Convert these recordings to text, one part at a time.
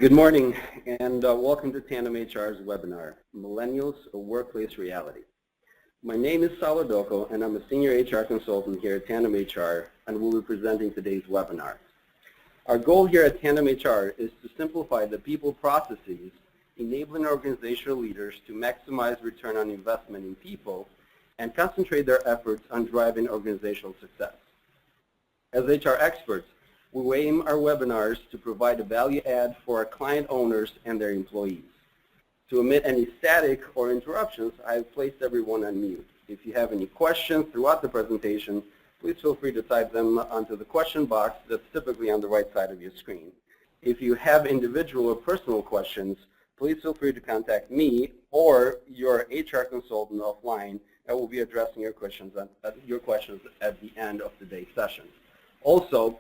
Good morning and welcome to Tandem HR's webinar, Millennials AWorkplaceReality. My name is Salvador and I'm a senior HR consultant here at Tandem HR and will be presenting today's webinar. Our goal here at Tandem HR is to simplify the people processes, enabling organizational leaders to maximize return on investment in people and concentrate their efforts on driving organizational success. As HR experts, we aim our webinars to provide a value add for our client owners and their employees. To omit any static or interruptions, I have placed everyone on mute. If you have any questions throughout the presentation, please feel free to type them onto the question box that's typically on the right side of your screen. If you have individual or personal questions, please feel free to contact me or your HR consultant offline, and we'll be addressing your questions at the end of today's session. Also,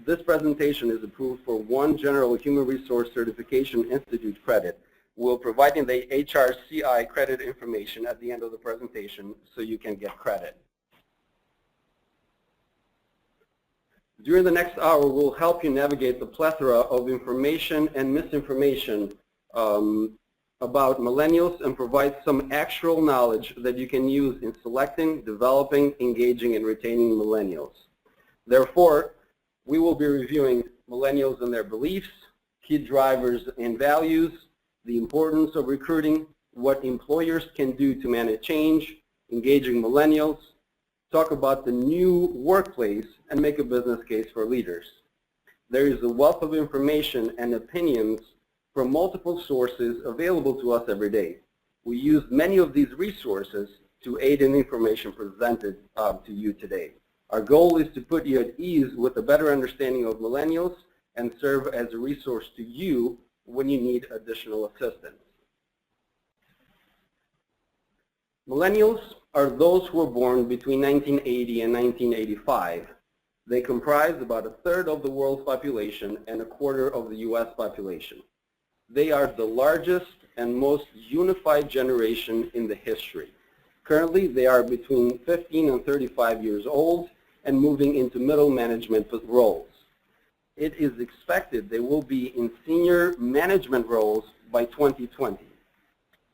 this presentation is approved for one General Human Resource Certification Institute credit. We'll provide the HRCI Credit information at the end of the presentation so you can get credit. During the next hour, we'll help you navigate the plethora of information and misinformation about millennials and provide some actual knowledge that you can use in selecting, developing, engaging, and retaining millennials. Therefore, we will be reviewing millennials and their beliefs, key drivers and values, the importance of recruiting, what employers can do to manage change, engaging millennials, talk about the new workplace, and make a business case for leaders. There is a wealth of information and opinions from multiple sources available to us every day. We use many of these resources to aid in the information presented to you today. Our goal is to put you at ease with a better understanding of millennials and serve as a resource to you when you need additional assistance. Millennials are those who were born between 1980 and 1985. They comprise about a third of the world's population and a quarter of the U.S. population. They are the largest and most unified generation in the history. Currently, they are between 15 and 35 years old and moving into middle management roles. It is expected they will be in senior management roles by 2020.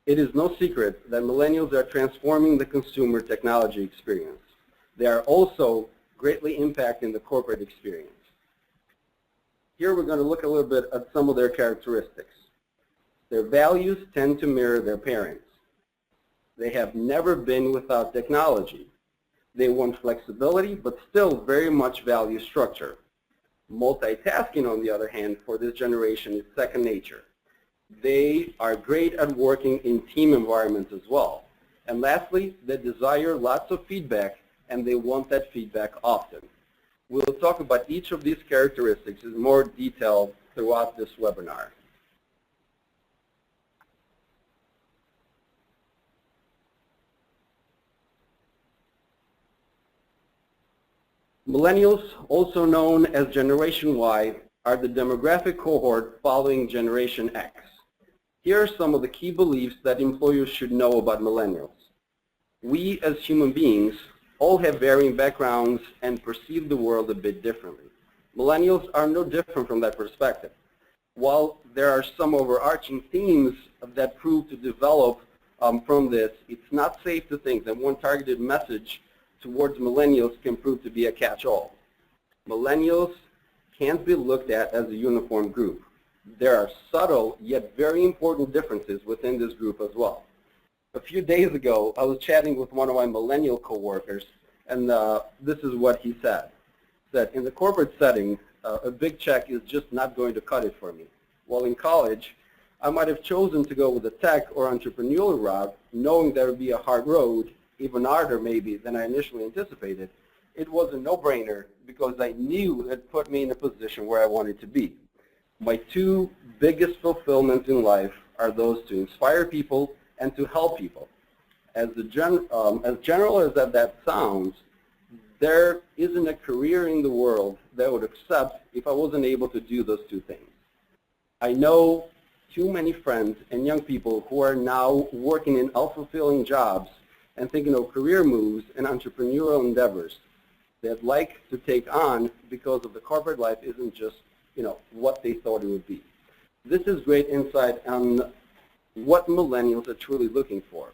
It is no secret that millennials are transforming the consumer technology experience. They are also greatly impacting the corporate experience. Here we're going to look a little bit at some of their characteristics. Their values tend to mirror their parents. They have never been without technology. They want flexibility, but still very much value structure. Multitasking, on the other hand, for this generation is second nature. They are great at working in team environments as well. And lastly, they desire lots of feedback, and they want that feedback often. We'll talk about each of these characteristics in more detail throughout this webinar. Millennials, also known as Generation Y, are the demographic cohort following Generation X. Here are some of the key beliefs that employers should know about millennials. We, as human beings, all have varying backgrounds and perceive the world a bit differently. Millennials are no different from that perspective. While there are some overarching themes that prove to develop from this, it's not safe to think that one targeted message towards millennials can prove to be a catch-all. Millennials can't be looked at as a uniform group. There are subtle yet very important differences within this group as well. A few days ago, I was chatting with one of my millennial coworkers, and this is what he said. That in the corporate setting, a big check is just not going to cut it for me. While in college, I might have chosen to go with the tech or entrepreneurial route, knowing there would be a hard road, even harder maybe than I initially anticipated. It was a no-brainer because I knew it put me in a position where I wanted to be. My two biggest fulfillments in life are those to inspire people and to help people. As general as that sounds, there isn't a career in the world that would accept if I wasn't able to do those two things. I know too many friends and young people who are now working in unfulfilling jobs and thinking of career moves and entrepreneurial endeavors they'd like to take on because of the corporate life isn't just, what they thought it would be. This is great insight on what millennials are truly looking for.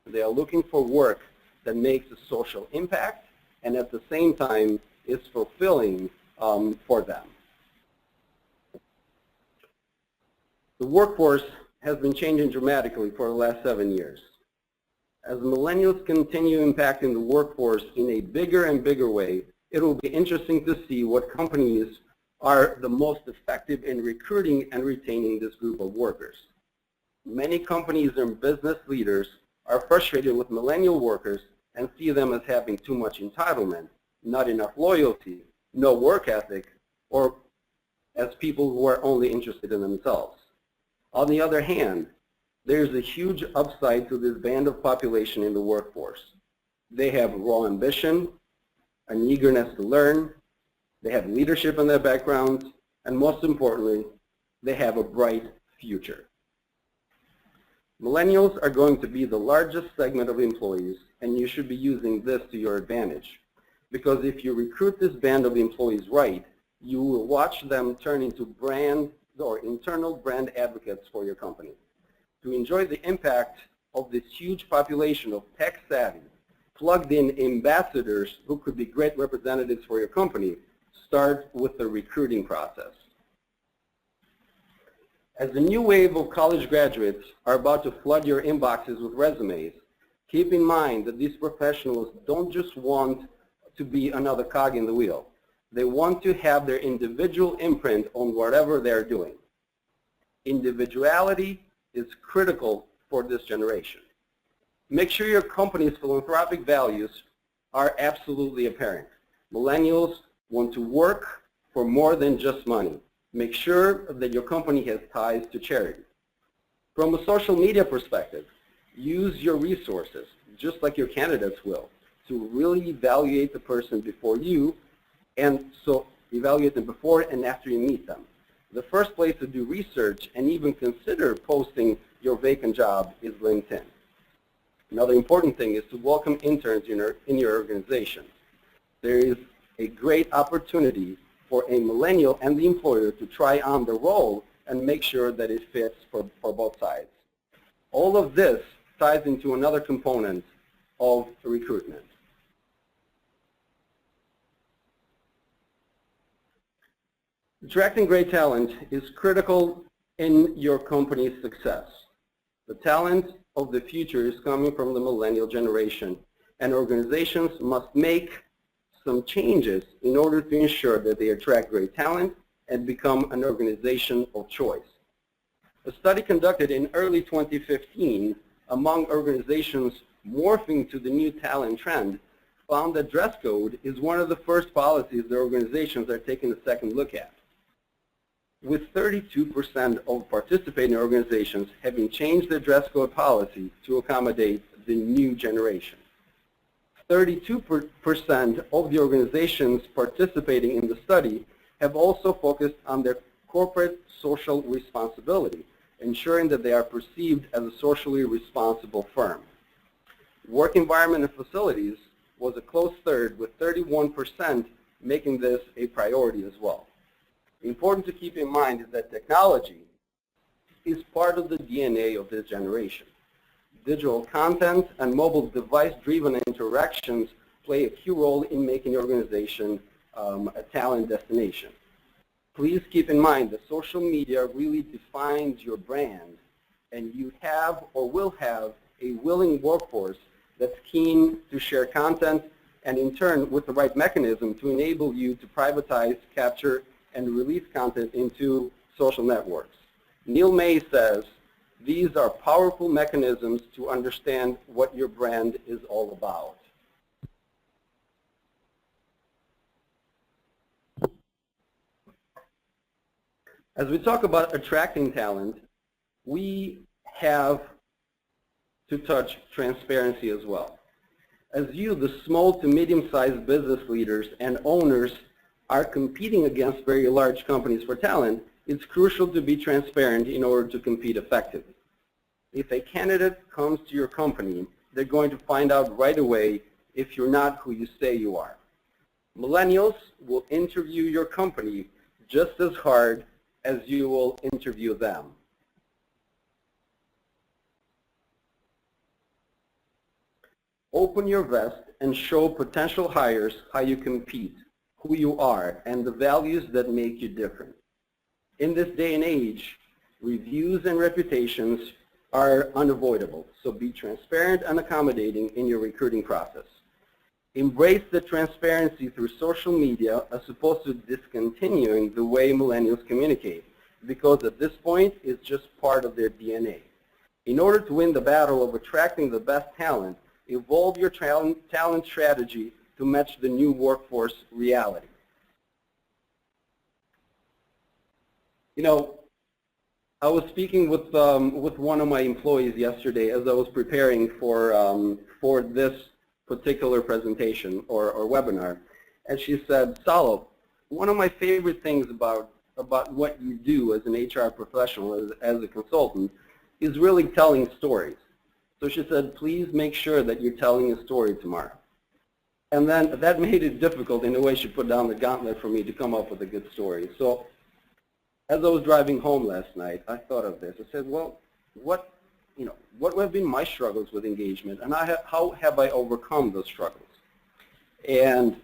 They are looking for work that makes a social impact and at the same time is fulfilling for them. The workforce has been changing dramatically for the last 7 years. As millennials continue impacting the workforce in a bigger and bigger way, it will be interesting to see what companies are the most effective in recruiting and retaining this group of workers. Many companies and business leaders are frustrated with millennial workers and see them as having too much entitlement, not enough loyalty, no work ethic, or as people who are only interested in themselves. On the other hand, there's a huge upside to this band of population in the workforce. They have raw ambition, an eagerness to learn, they have leadership in their backgrounds, and most importantly, they have a bright future. Millennials are going to be the largest segment of employees, and you should be using this to your advantage. Because if you recruit this band of employees right, you will watch them turn into brand or internal brand advocates for your company. To enjoy the impact of this huge population of tech-savvy, plugged-in ambassadors who could be great representatives for your company, start with the recruiting process. As the new wave of college graduates are about to flood your inboxes with resumes, keep in mind that these professionals don't just want to be another cog in the wheel. They want to have their individual imprint on whatever they're doing. Individuality is critical for this generation. Make sure your company's philanthropic values are absolutely apparent. Millennials want to work for more than just money. Make sure that your company has ties to charity. From a social media perspective, use your resources, just like your candidates will, to really evaluate the person before you, and so evaluate them before and after you meet them. The first place to do research and even consider posting your vacant job is LinkedIn. Another important thing is to welcome interns in your organization. There is a great opportunity for a millennial and the employer to try on the role and make sure that it fits for both sides. All of this ties into another component of recruitment. Attracting great talent is critical in your company's success. The talent of the future is coming from the millennial generation, and organizations must make some changes in order to ensure that they attract great talent and become an organization of choice. A study conducted in early 2015 among organizations morphing to the new talent trend found that dress code is one of the first policies the organizations are taking a second look at, with 32% of participating organizations having changed their dress code policy to accommodate the new generation. 32% of the organizations participating in the study have also focused on their corporate social responsibility, ensuring that they are perceived as a socially responsible firm. Work environment and facilities was a close third, with 31% making this a priority as well. Important to keep in mind is that technology is part of the DNA of this generation. Digital content and mobile device-driven interactions play a key role in making your organization a talent destination. Please keep in mind that social media really defines your brand, and you have or will have a willing workforce that's keen to share content and in turn with the right mechanism to enable you to privatize, capture, and release content into social networks. Neil May says, these are powerful mechanisms to understand what your brand is all about. As we talk about attracting talent, we have to touch transparency as well. As you, the small to medium-sized business leaders and owners, are competing against very large companies for talent, it's crucial to be transparent in order to compete effectively. If a candidate comes to your company, they're going to find out right away if you're not who you say you are. Millennials will interview your company just as hard as you will interview them. Open your vest and show potential hires how you compete, who you are, and the values that make you different. In this day and age, reviews and reputations are unavoidable, so be transparent and accommodating in your recruiting process. Embrace the transparency through social media as opposed to discontinuing the way millennials communicate, because at this point, it's just part of their DNA. In order to win the battle of attracting the best talent, evolve your talent strategy to match the new workforce reality. You know, I was speaking with one of my employees yesterday as I was preparing for this particular presentation or webinar, and she said, "Salo, one of my favorite things about what you do as an HR professional, as a consultant, is really telling stories." So she said, "Please make sure that you're telling a story tomorrow." And then that made it difficult in the way she put down the gauntlet for me to come up with a good story. So as I was driving home last night, I thought of this. I said, well, what have been my struggles with engagement, and how have I overcome those struggles? And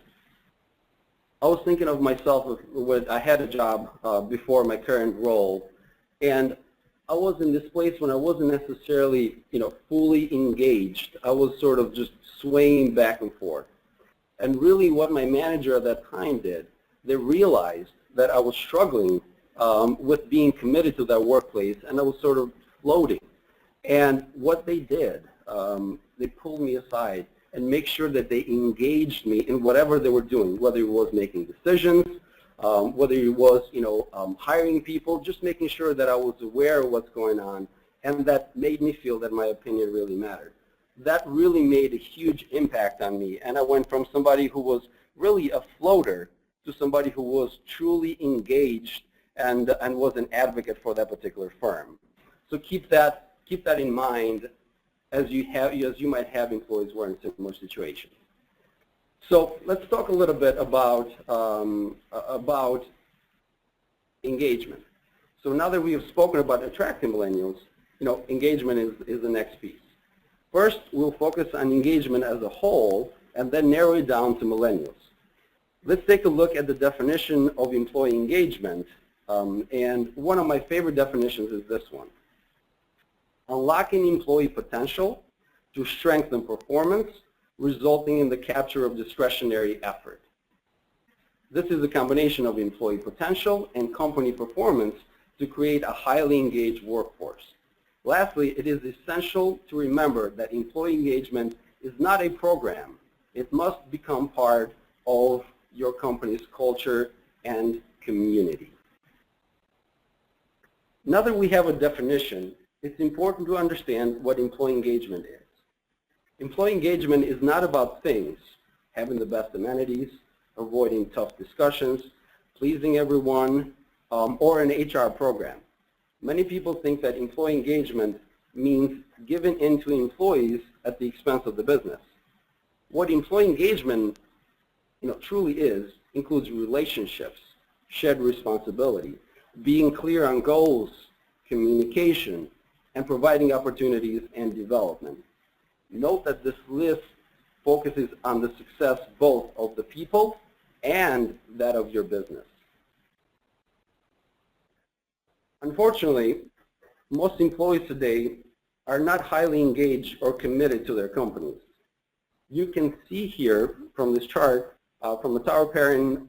I was thinking of myself when I had a job before my current role, and I was in this place when I wasn't necessarily, fully engaged. I was sort of just swaying back and forth. And really what my manager at that time did, they realized that I was struggling with being committed to that workplace, and I was sort of floating. And what they did, they pulled me aside and make sure that they engaged me in whatever they were doing, whether it was making decisions, whether it was, hiring people, just making sure that I was aware of what's going on, and that made me feel that my opinion really mattered. That really made a huge impact on me, and I went from somebody who was really a floater to somebody who was truly engaged and was an advocate for that particular firm. So keep that in mind as you might have employees who are in similar situations. So let's talk a little bit about engagement. So now that we have spoken about attracting millennials, engagement is the next piece. First, we'll focus on engagement as a whole and then narrow it down to millennials. Let's take a look at the definition of employee engagement, and one of my favorite definitions is this one. Unlocking employee potential to strengthen performance, resulting in the capture of discretionary effort. This is a combination of employee potential and company performance to create a highly engaged workforce. Lastly, it is essential to remember that employee engagement is not a program. It must become part of your company's culture and community. Now that we have a definition, it's important to understand what employee engagement is. Employee engagement is not about things, having the best amenities, avoiding tough discussions, pleasing everyone, or an HR program. Many people think that employee engagement means giving in to employees at the expense of the business. What employee engagement truly is includes relationships, shared responsibility, being clear on goals, communication, and providing opportunities and development. Note that this list focuses on the success both of the people and that of your business. Unfortunately, most employees today are not highly engaged or committed to their companies. You can see here from this chart, from the Tower Perrin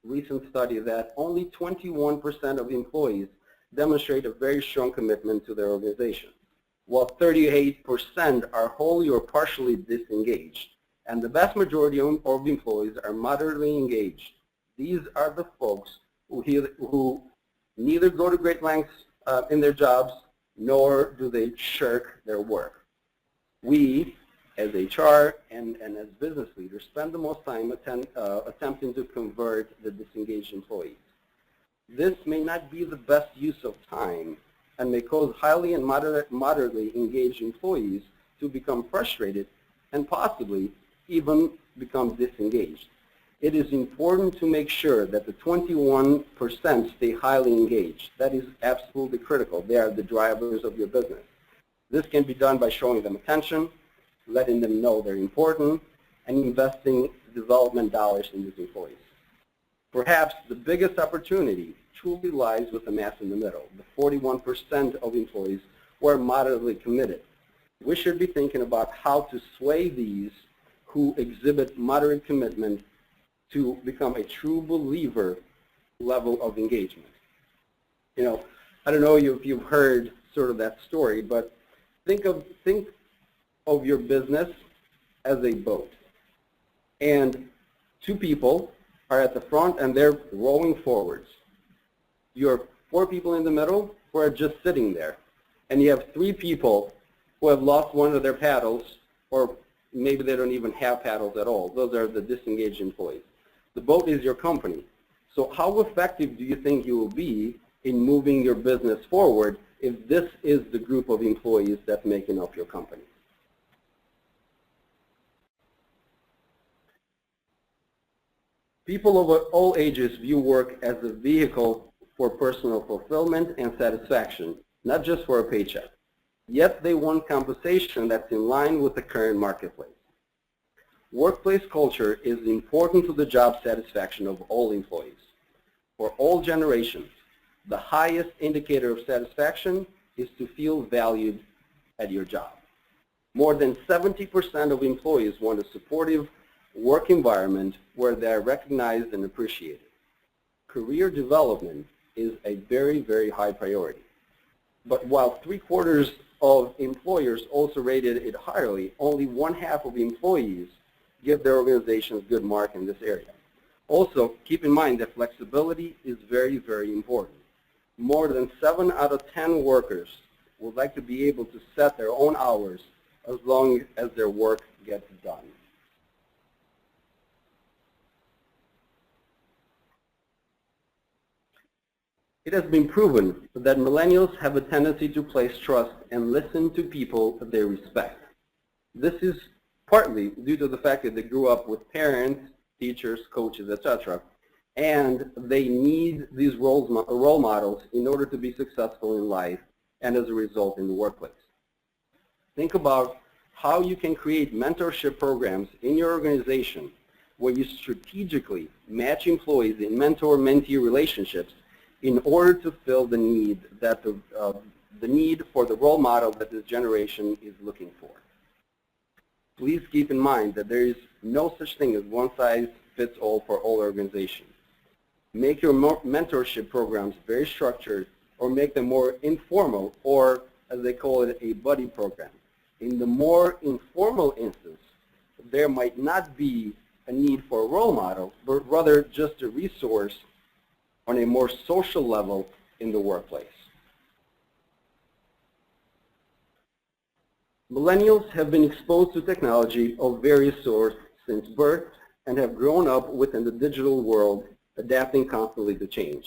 recent study, that only 21% of employees demonstrate a very strong commitment to their organization, while 38% are wholly or partially disengaged. And the vast majority of employees are moderately engaged. These are the folks who neither go to great lengths in their jobs, nor do they shirk their work. We, as HR and as business leaders, spend the most time attempting to convert the disengaged employees. This may not be the best use of time and may cause highly and moderately engaged employees to become frustrated and possibly even become disengaged. it is important to make sure that the 21% stay highly engaged. That is absolutely critical. They are the drivers of your business. This can be done by showing them attention, letting them know they're important, and investing development dollars in these employees. Perhaps the biggest opportunity truly lies with the mass in the middle, the 41% of employees who are moderately committed. We should be thinking about how to sway these who exhibit moderate commitment to become a true believer level of engagement. You know, I don't know if you've heard sort of that story, but think of your business as a boat. And two people are at the front and they're rowing forwards. You have 4 people in the middle who are just sitting there. And you have 3 people who have lost one of their paddles, or maybe they don't even have paddles at all. Those are the disengaged employees. The boat is your company. So how effective do you think you will be in moving your business forward if this is the group of employees that's making up your company? People of all ages view work as a vehicle for personal fulfillment and satisfaction, not just for a paycheck. Yet they want compensation that's in line with the current marketplace. Workplace culture is important to the job satisfaction of all employees. For all generations, the highest indicator of satisfaction is to feel valued at your job. More than 70% of employees want a supportive work environment where they are recognized and appreciated. Career development is a very, very high priority. But while 3/4 of employers also rated it highly, only 1/2 of employees give their organizations good mark in this area. Also, keep in mind that flexibility is very, very important. More than 7 out of 10 workers would like to be able to set their own hours as long as their work gets done. It has been proven that millennials have a tendency to place trust and listen to people that they respect. This is partly due to the fact that they grew up with parents, teachers, coaches, etc., and they need these role models in order to be successful in life and as a result in the workplace. Think about how you can create mentorship programs in your organization where you strategically match employees in mentor-mentee relationships in order to fill the need that the need for the role model that this generation is looking for. Please keep in mind that there is no such thing as one size fits all for all organizations. Make your mentorship programs very structured, or make them more informal, or as they call it, a buddy program. In the more informal instance, there might not be a need for a role model, but rather just a resource on a more social level in the workplace. Millennials have been exposed to technology of various sorts since birth and have grown up within the digital world, adapting constantly to change.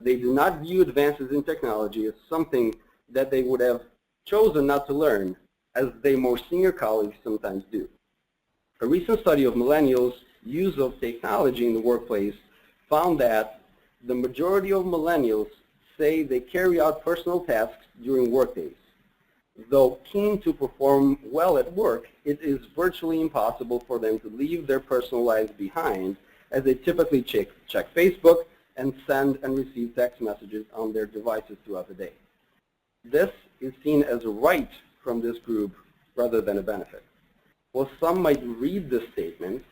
They do not view advances in technology as something that they would have chosen not to learn, as their more senior colleagues sometimes do. A recent study of millennials' use of technology in the workplace found that the majority of millennials say they carry out personal tasks during workdays. Though keen to perform well at work, it is virtually impossible for them to leave their personal lives behind, as they typically check Facebook and send and receive text messages on their devices throughout the day. This is seen as a right from this group rather than a benefit. While some might read this statement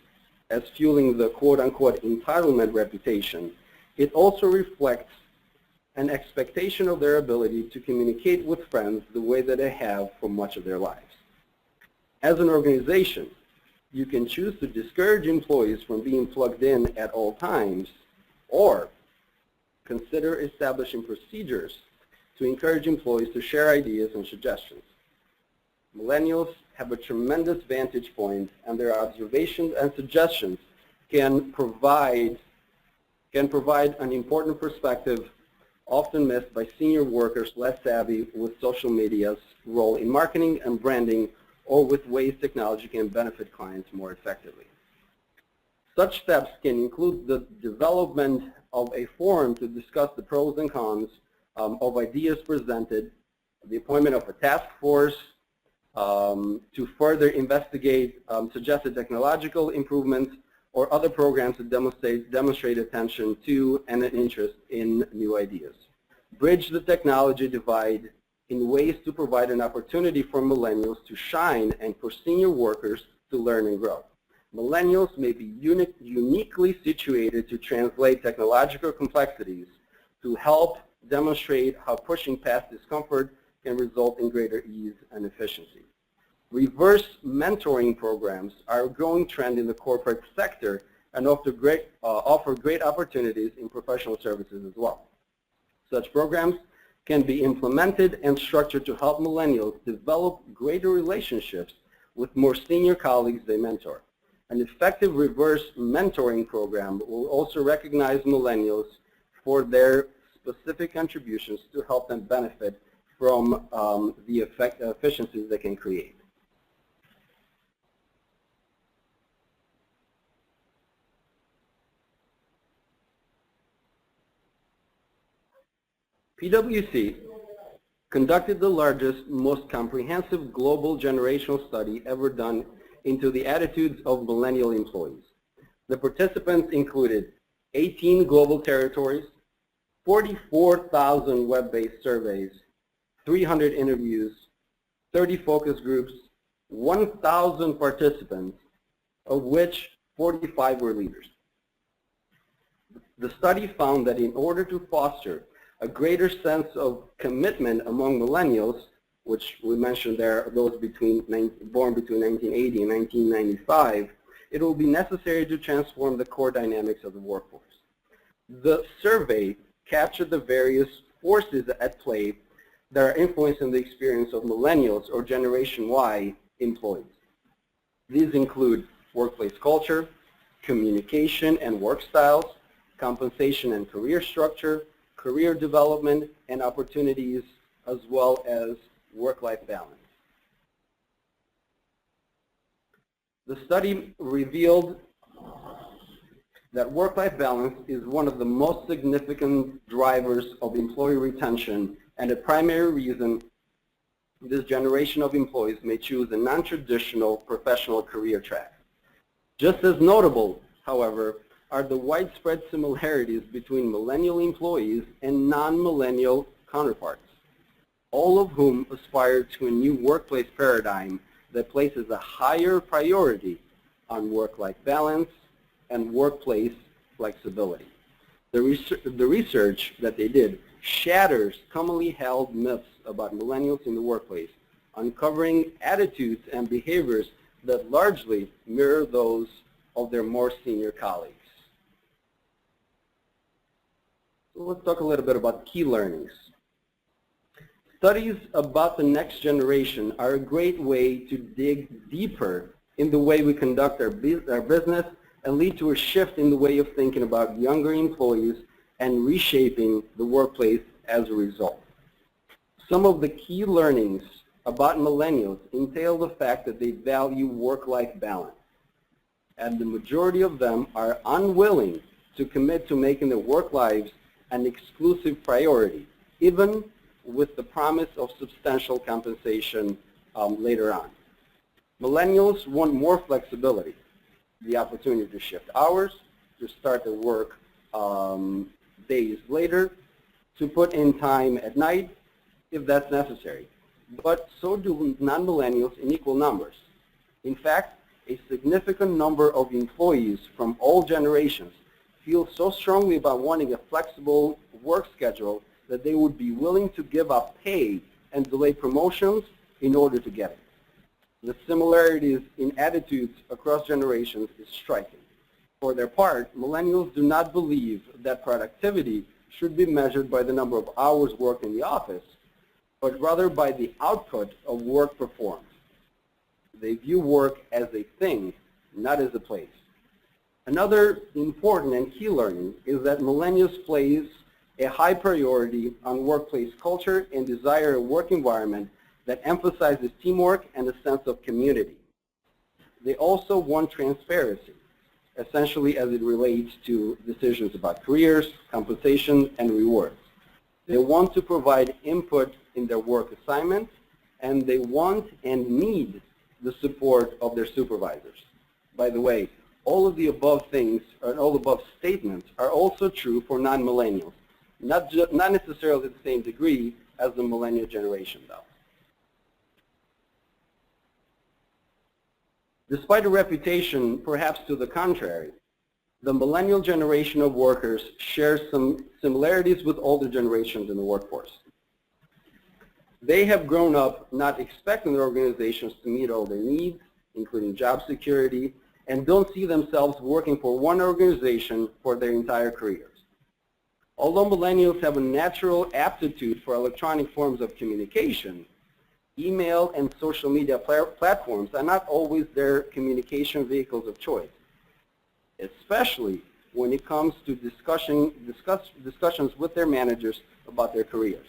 as fueling the quote-unquote entitlement reputation, it also reflects an expectation of their ability to communicate with friends the way that they have for much of their lives. As an organization, you can choose to discourage employees from being plugged in at all times, or consider establishing procedures to encourage employees to share ideas and suggestions. Millennials have a tremendous vantage point, and their observations and suggestions can provide an important perspective often missed by senior workers less savvy with social media's role in marketing and branding, or with ways technology can benefit clients more effectively. Such steps can include the development of a forum to discuss the pros and cons of ideas presented, the appointment of a task force to further investigate suggested technological improvements or other programs to demonstrate attention to and an interest in new ideas. Bridge the technology divide in ways to provide an opportunity for millennials to shine and for senior workers to learn and grow. Millennials may be uniquely situated to translate technological complexities to help demonstrate how pushing past discomfort can result in greater ease and efficiency. Reverse mentoring programs are a growing trend in the corporate sector and offer great opportunities in professional services as well. Such programs can be implemented and structured to help millennials develop greater relationships with more senior colleagues they mentor. An effective reverse mentoring program will also recognize millennials for their specific contributions to help them benefit from the efficiencies they can create. PwC conducted the largest, most comprehensive global generational study ever done into the attitudes of millennial employees. The participants included 18 global territories, 44,000 web-based surveys, 300 interviews, 30 focus groups, 1,000 participants, of which 45 were leaders. The study found that in order to foster a greater sense of commitment among millennials, which we mentioned there are those born between 1980 and 1995, it will be necessary to transform the core dynamics of the workforce. The survey captured the various forces at play that are influencing the experience of millennials or Generation Y employees. These include workplace culture, communication and work styles, compensation and career structure, career development and opportunities, as well as work-life balance. The study revealed that work-life balance is one of the most significant drivers of employee retention and a primary reason this generation of employees may choose a non-traditional professional career track. Just as notable, however, are the widespread similarities between millennial employees and non-millennial counterparts, all of whom aspire to a new workplace paradigm that places a higher priority on work-life balance and workplace flexibility. The research that they did shatters commonly held myths about millennials in the workplace, uncovering attitudes and behaviors that largely mirror those of their more senior colleagues. So let's talk a little bit about key learnings. Studies about the next generation are a great way to dig deeper in the way we conduct our business and lead to a shift in the way of thinking about younger employees and reshaping the workplace as a result. Some of the key learnings about millennials entail the fact that they value work-life balance, and the majority of them are unwilling to commit to making their work lives an exclusive priority, even with the promise of substantial compensation later on. Millennials want more flexibility, the opportunity to shift hours, to start their work days later, to put in time at night if that's necessary. But so do non-millennials in equal numbers. In fact, a significant number of employees from all generations feel so strongly about wanting a flexible work schedule that they would be willing to give up pay and delay promotions in order to get it. The similarities in attitudes across generations is striking. For their part, millennials do not believe that productivity should be measured by the number of hours worked in the office, but rather by the output of work performed. They view work as a thing, not as a place. Another important and key learning is that millennials place a high priority on workplace culture and desire a work environment that emphasizes teamwork and a sense of community. They also want transparency, essentially as it relates to decisions about careers, compensation, and rewards. They want to provide input in their work assignments, and they want and need the support of their supervisors. By the way, all of the above things, or all the above statements, are also true for non-millennials, not necessarily to the same degree as the millennial generation, though. Despite a reputation, perhaps to the contrary, the millennial generation of workers shares some similarities with older generations in the workforce. They have grown up not expecting their organizations to meet all their needs, including job security, and don't see themselves working for one organization for their entire careers. Although millennials have a natural aptitude for electronic forms of communication, email and social media platforms are not always their communication vehicles of choice, especially when it comes to discussions with their managers about their careers.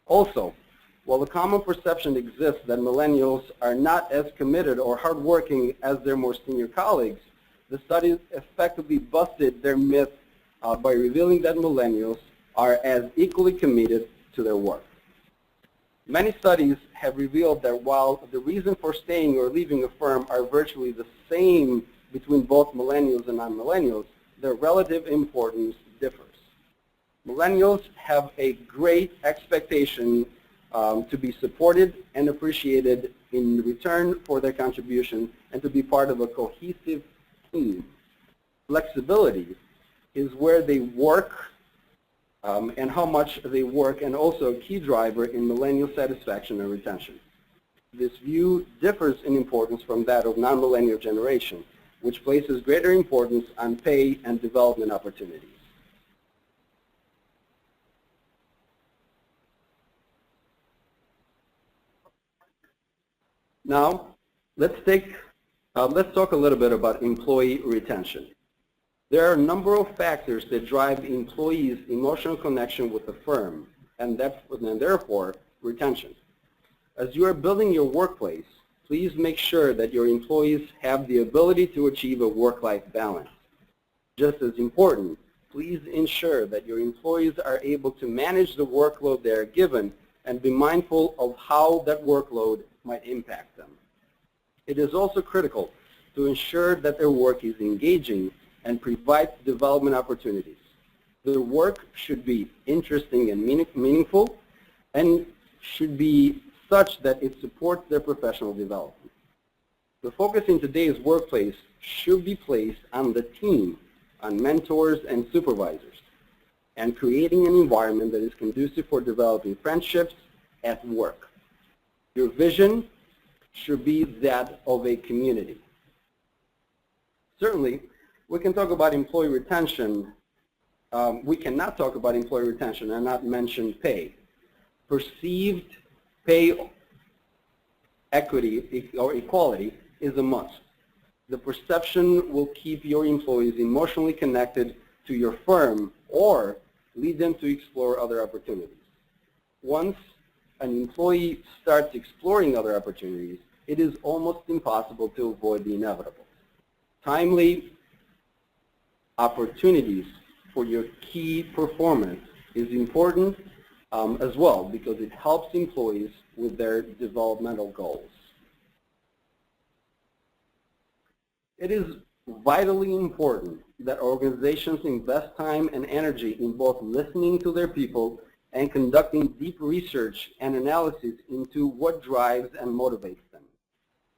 Also, while the common perception exists that millennials are not as committed or hardworking as their more senior colleagues, the studies effectively busted their myth by revealing that millennials are as equally committed to their work. Many studies have revealed that while the reason for staying or leaving a firm are virtually the same between both millennials and non-millennials, their relative importance differs. Millennials have a great expectation to be supported and appreciated in return for their contribution and to be part of a cohesive team. Flexibility is where they work and how much they work, and also a key driver in millennial satisfaction and retention. This view differs in importance from that of non-millennial generation, which places greater importance on pay and development opportunities. Now, let's talk a little bit about employee retention. There are a number of factors that drive employees' emotional connection with the firm, and therefore retention. As you are building your workplace, please make sure that your employees have the ability to achieve a work-life balance. Just as important, please ensure that your employees are able to manage the workload they are given and be mindful of how that workload might impact them. It is also critical to ensure that their work is engaging and provides development opportunities. Their work should be interesting and meaningful and should be such that it supports their professional development. The focus in today's workplace should be placed on the team, on mentors and supervisors, and creating an environment that is conducive for developing friendships at work. Your vision should be that of a community. Certainly, we can talk about employee retention. We cannot talk about employee retention and not mention pay. Perceived pay equity or equality is a must. The perception will keep your employees emotionally connected to your firm or lead them to explore other opportunities. Once an employee starts exploring other opportunities, it is almost impossible to avoid the inevitable. Timely opportunities for your key performance is important as well, because it helps employees with their developmental goals. It is vitally important that organizations invest time and energy in both listening to their people and conducting deep research and analysis into what drives and motivates them.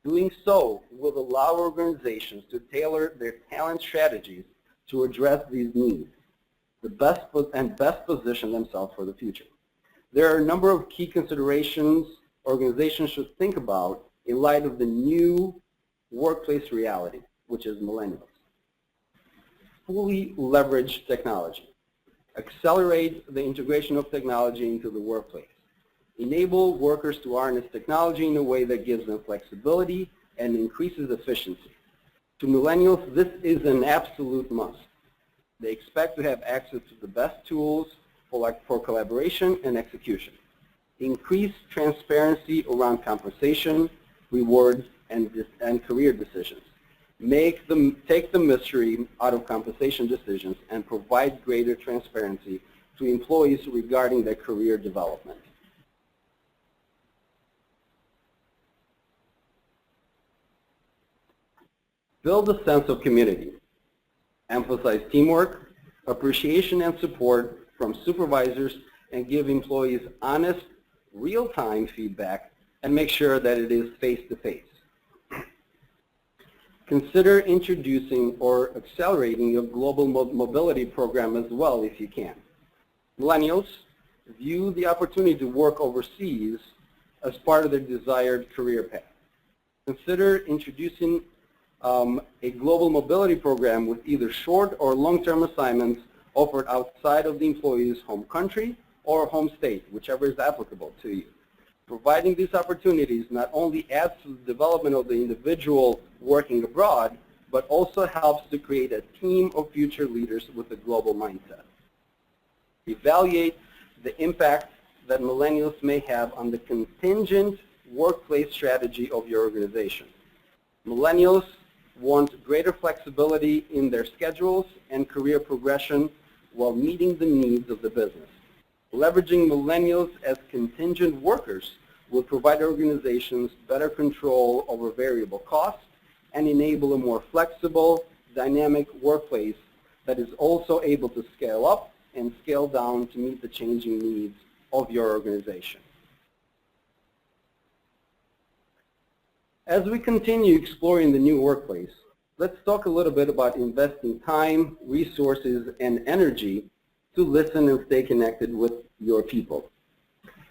Doing so will allow organizations to tailor their talent strategies to address these needs and best position themselves for the future. There are a number of key considerations organizations should think about in light of the new workplace reality, which is millennials. Fully leverage technology. Accelerate the integration of technology into the workplace. Enable workers to harness technology in a way that gives them flexibility and increases efficiency. To millennials, this is an absolute must. They expect to have access to the best tools for collaboration and execution. Increase transparency around compensation, rewards, and career decisions. Take the mystery out of compensation decisions and provide greater transparency to employees regarding their career development. Build a sense of community. Emphasize teamwork, appreciation and support from supervisors, and give employees honest, real-time feedback, and make sure that it is face-to-face. Consider introducing or accelerating your global mobility program as well if you can. Millennials view the opportunity to work overseas as part of their desired career path. Consider introducing a global mobility program with either short or long-term assignments offered outside of the employee's home country or home state, whichever is applicable to you. Providing these opportunities not only adds to the development of the individual working abroad, but also helps to create a team of future leaders with a global mindset. Evaluate the impact that millennials may have on the contingent workplace strategy of your organization. Millennials want greater flexibility in their schedules and career progression while meeting the needs of the business. Leveraging millennials as contingent workers will provide organizations better control over variable costs and enable a more flexible, dynamic workplace that is also able to scale up and scale down to meet the changing needs of your organization. As we continue exploring the new workplace, let's talk a little bit about investing time, resources, and energy to listen and stay connected with your people.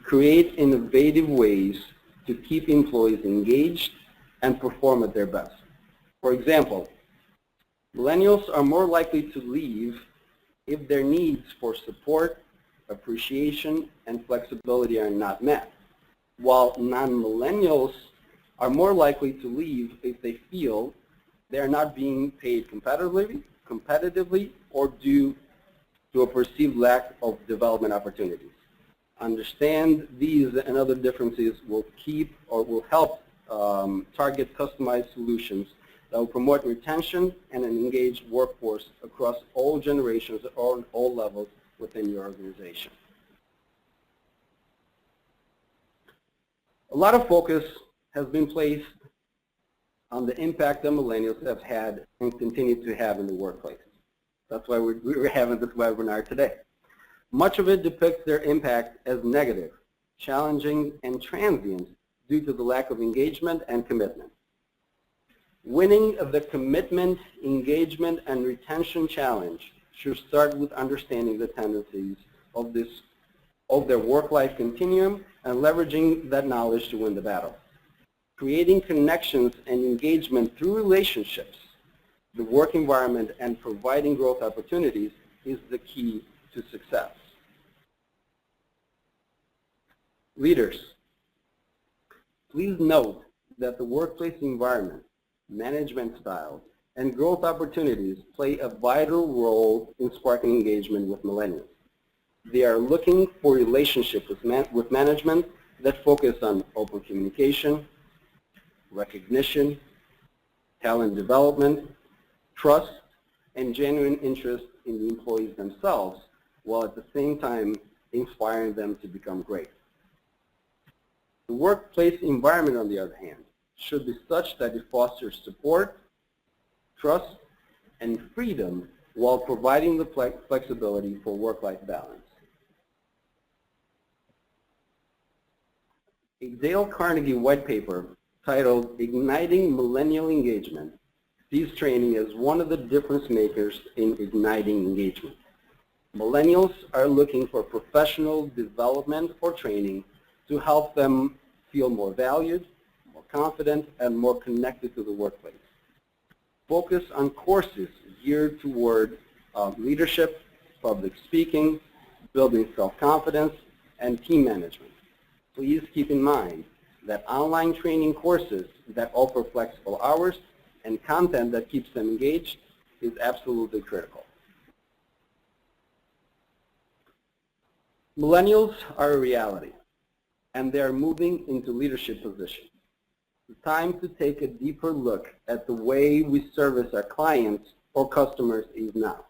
Create innovative ways to keep employees engaged and perform at their best. For example, millennials are more likely to leave if their needs for support, appreciation, and flexibility are not met, while non-millennials are more likely to leave if they feel they are not being paid competitively or due to a perceived lack of development opportunities. Understand these and other differences will help target customized solutions that will promote retention and an engaged workforce across all generations or all levels within your organization. A lot of focus has been placed on the impact that millennials have had and continue to have in the workplace. That's why we're having this webinar today. Much of it depicts their impact as negative, challenging, and transient due to the lack of engagement and commitment. Winning the commitment, engagement, and retention challenge should start with understanding the tendencies of their work-life continuum and leveraging that knowledge to win the battle. Creating connections and engagement through relationships, the work environment, and providing growth opportunities is the key to success. Leaders, please note that the workplace environment, management styles, and growth opportunities play a vital role in sparking engagement with millennials. They are looking for relationships with management that focus on open communication, recognition, talent development, trust, and genuine interest in the employees themselves, while at the same time inspiring them to become great. The workplace environment, on the other hand, should be such that it fosters support, trust, and freedom while providing the flexibility for work-life balance. A Dale Carnegie white paper titled Igniting Millennial Engagement sees training as one of the difference makers in igniting engagement. Millennials are looking for professional development or training to help them feel more valued, more confident, and more connected to the workplace. Focus on courses geared toward leadership, public speaking, building self-confidence, and team management. Please keep in mind that online training courses that offer flexible hours and content that keeps them engaged is absolutely critical. Millennials are a reality, and they are moving into leadership positions. the time to take a deeper look at the way we service our clients or customers is now.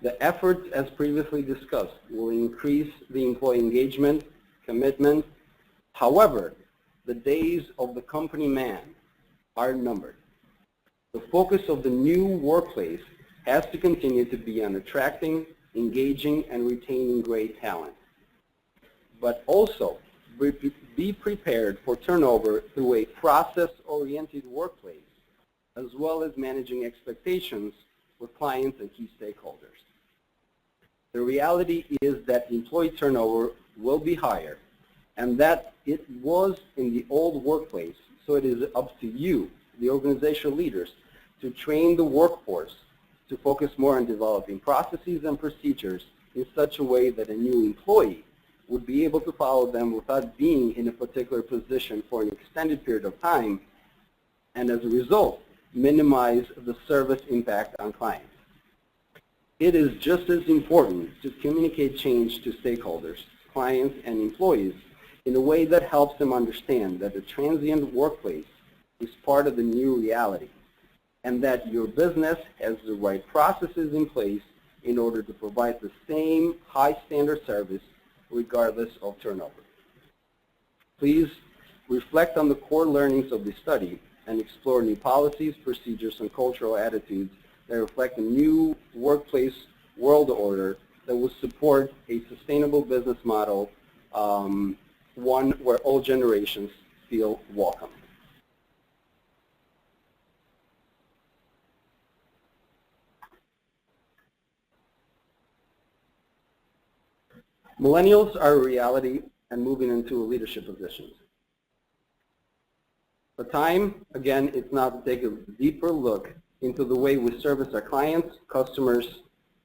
The efforts, as previously discussed, will increase the employee engagement, commitment. However, the days of the company man are numbered. The focus of the new workplace has to continue to be on attracting, engaging, and retaining great talent. But also, be prepared for turnover through a process-oriented workplace, as well as managing expectations with clients and key stakeholders. The reality is that employee turnover will be higher, and that it was in the old workplace, so it is up to you, the organizational leaders, to train the workforce to focus more on developing processes and procedures in such a way that a new employee would be able to follow them without being in a particular position for an extended period of time, and as a result, minimize the service impact on clients. It is just as important to communicate change to stakeholders, clients, and employees in a way that helps them understand that the transient workplace is part of the new reality, and that your business has the right processes in place in order to provide the same high standard service regardless of turnover. Please reflect on the core learnings of the study and explore new policies, procedures, and cultural attitudes that reflect a new workplace world order that will support a sustainable business model, one where all generations feel welcome. Millennials are a reality and moving into leadership positions. The time, again, is now to take a deeper look into the way we service our clients, customers.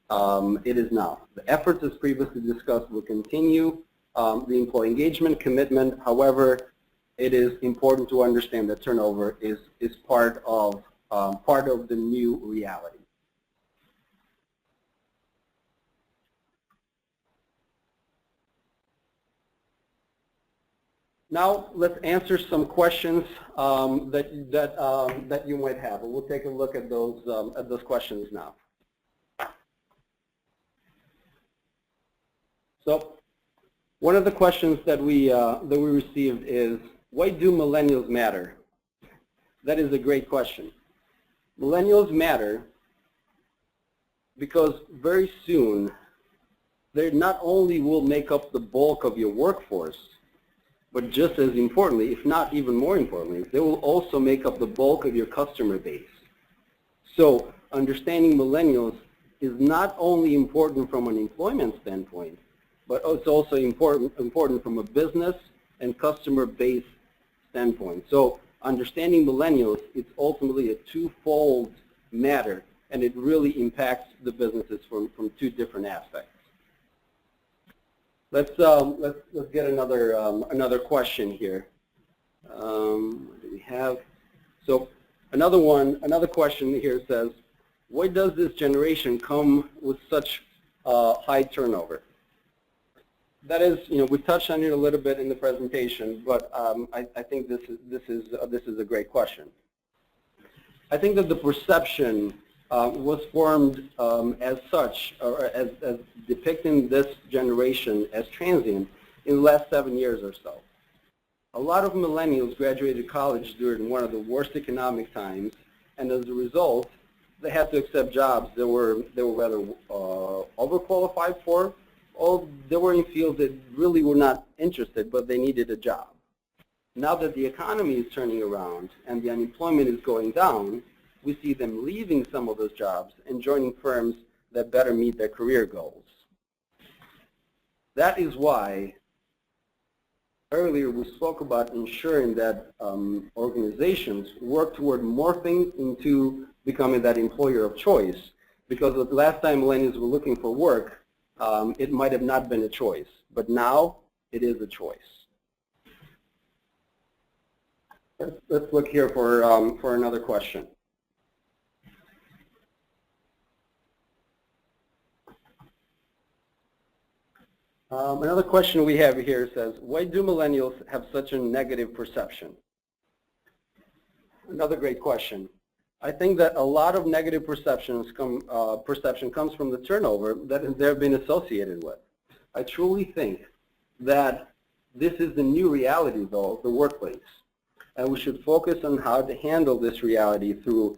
It is now. The efforts, as previously discussed, will continue. The employee engagement, commitment. However, it is important to understand that turnover is part of the new reality. Now let's answer some questions that you might have, and we'll take a look at those questions now. So, one of the questions that we received is, why do millennials matter? That is a great question. Millennials matter because very soon they not only will make up the bulk of your workforce, but just as importantly, if not even more importantly, they will also make up the bulk of your customer base. So understanding millennials is not only important from an employment standpoint, but it's also important from a business and customer base standpoint. So understanding millennials, it's ultimately a twofold matter, and it really impacts the businesses from two different aspects. Let's get another question here. What do we have? So another question here says, why does this generation come with such high turnover? That is, we touched on it a little bit in the presentation, but I think this is a great question. I think that the perception was formed as such, or as depicting this generation as transient in the last 7 years or so. A lot of millennials graduated college during one of the worst economic times, and as a result, they had to accept jobs that were rather overqualified for, or they were in fields that really were not interested, but they needed a job. Now that the economy is turning around and the unemployment is going down, we see them leaving some of those jobs and joining firms that better meet their career goals. That is why earlier we spoke about ensuring that organizations work toward morphing into becoming that employer of choice, because the last time millennials were looking for work, it might have not been a choice, but now it is a choice. Let's look here for another question. Another question we have here says, why do millennials have such a negative perception? Another great question. I think that a lot of negative perception comes from the turnover that they've been associated with. I truly think that this is the new reality, though, of the workplace, and we should focus on how to handle this reality through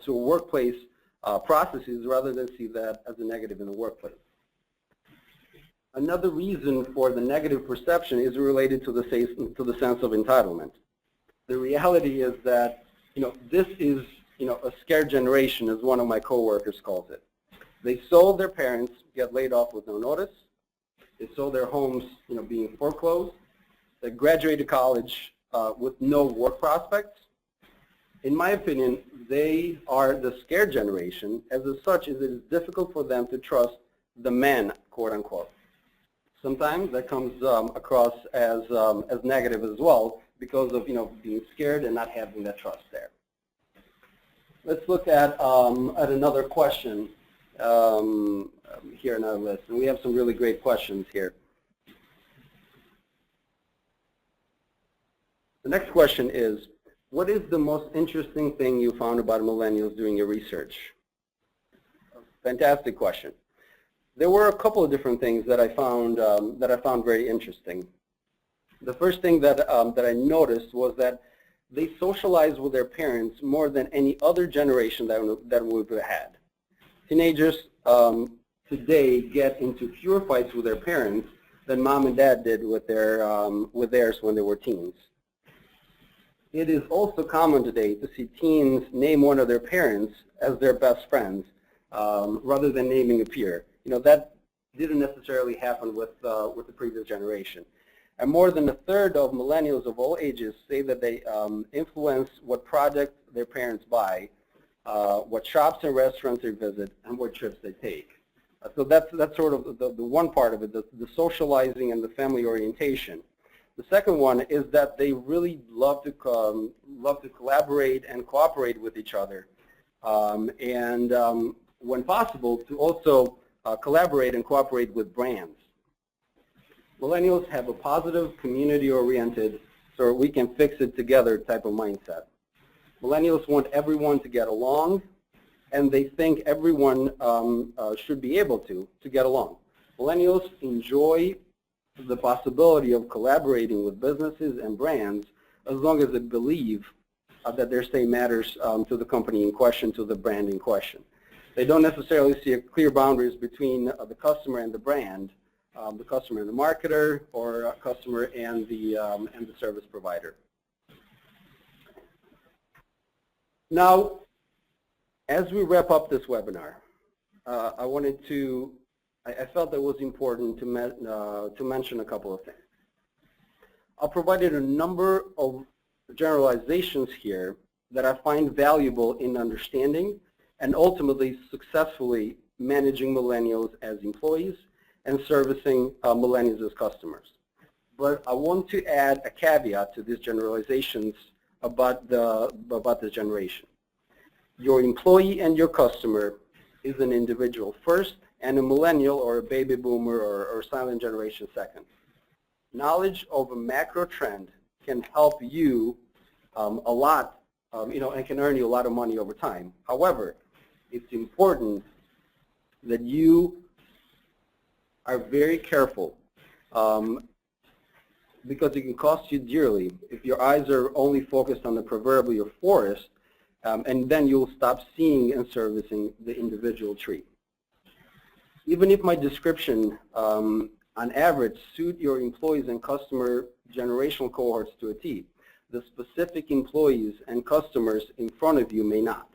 workplace processes rather than see that as a negative in the workplace. Another reason for the negative perception is related to the sense of entitlement. The reality is that, this is, a scared generation, as one of my coworkers calls it. They saw their parents get laid off with no notice. They saw their homes, being foreclosed. They graduated college with no work prospects. In my opinion, they are the scared generation. As such, it is difficult for them to trust the man, quote unquote. Sometimes that comes across as negative as well because of being scared and not having that trust there. Let's look at another question here in our list, and we have some really great questions here. The next question is, what is the most interesting thing you found about millennials doing your research? Fantastic question. There were a couple of different things that I found very interesting. The first thing that I noticed was that they socialize with their parents more than any other generation that we've had. Teenagers today get into fewer fights with their parents than mom and dad did with theirs when they were teens. It is also common today to see teens name one of their parents as their best friends rather than naming a peer. That didn't necessarily happen with the previous generation. And more than a third of millennials of all ages say that they influence what projects their parents buy, what shops and restaurants they visit, and what trips they take. So that's sort of the one part of it, the socializing and the family orientation. The second one is that they really love to collaborate and cooperate with each other, and when possible, to also collaborate and cooperate with brands. Millennials have a positive, community-oriented, so we can fix it together type of mindset. Millennials want everyone to get along, and they think everyone should be able to get along. Millennials enjoy the possibility of collaborating with businesses and brands as long as they believe that their say matters to the company in question, to the brand in question. They don't necessarily see clear boundaries between the customer and the brand, the customer and the marketer, or customer and the service provider. Now, as we wrap up this webinar, I felt it was important to mention a couple of things. I provided a number of generalizations here that I find valuable in understanding and ultimately successfully managing millennials as employees and servicing millennials as customers. But I want to add a caveat to these generalizations about this generation. Your employee and your customer is an individual first, and a millennial or a baby boomer or silent generation second. Knowledge of a macro trend can help you a lot, and can earn you a lot of money over time. However, it's important that you are very careful because it can cost you dearly if your eyes are only focused on the proverbial forest, and then you'll stop seeing and servicing the individual tree. Even if my description on average suit your employees and customer generational cohorts to a T, the specific employees and customers in front of you may not.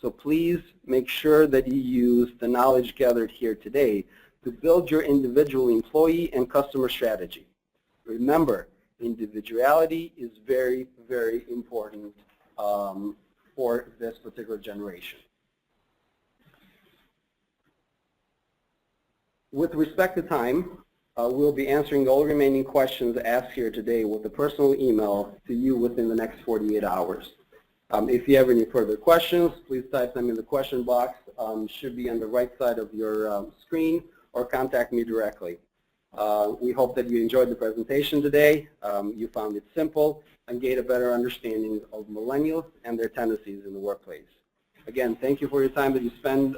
So please make sure that you use the knowledge gathered here today to build your individual employee and customer strategy. Remember, individuality is very, very important for this particular generation. With respect to time, we'll be answering all remaining questions asked here today with a personal email to you within the next 48 hours. If you have any further questions, please type them in the question box. Should be on the right side of your screen, or contact me directly. We hope that you enjoyed the presentation today. You found it simple, and gain a better understanding of millennials and their tendencies in the workplace. Again, thank you for your time that you spend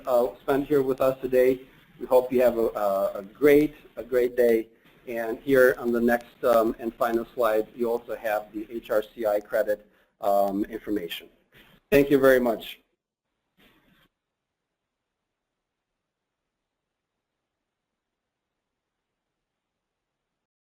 here with us today. We hope you have a great day. And here on the next and final slide, you also have the HRCI credit information. Thank you very much.